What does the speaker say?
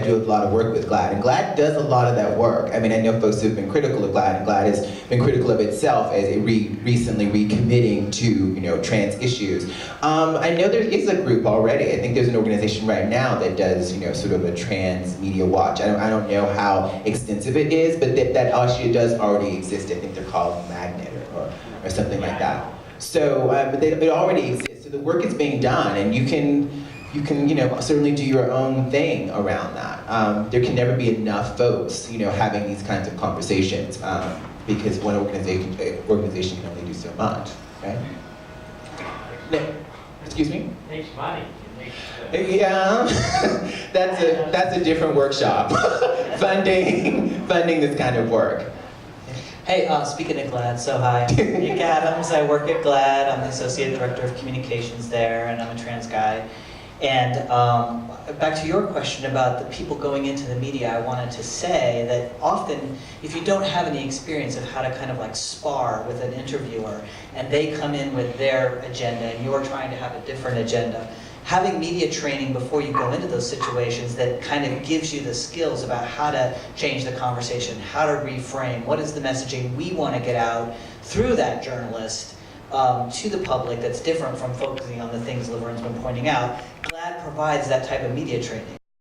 I do a lot of work with GLAAD, and GLAAD does a lot of that work. I mean, I know folks who have been critical of GLAAD, and GLAAD has been critical of itself as a recently recommitting to trans issues. I know there is a group already. I think there's an organization right now that does sort of a trans media watch. I don't know how extensive it is, but that actually does already exist. I think they're called Magnet or something like that. So, but it already exists. So the work is being done, and you can certainly do your own thing around that. There can never be enough folks, having these kinds of conversations, because one organization can only do so much, right? No, excuse me? It takes money. Yeah, that's a different workshop. funding this kind of work. Hey, speaking of GLAAD, so hi, I'm Nick Adams. I work at GLAAD. I'm the Associate Director of Communications there, and I'm a trans guy. And back to your question about the people going into the media, I wanted to say that often, if you don't have any experience of how to kind of like spar with an interviewer, and they come in with their agenda, and you're trying to have a different agenda, having media training before you go into those situations that kind of gives you the skills about how to change the conversation, how to reframe, what is the messaging we want to get out through that journalist to the public that's different from focusing on the things Laverne's been pointing out. GLAAD provides that type of media training.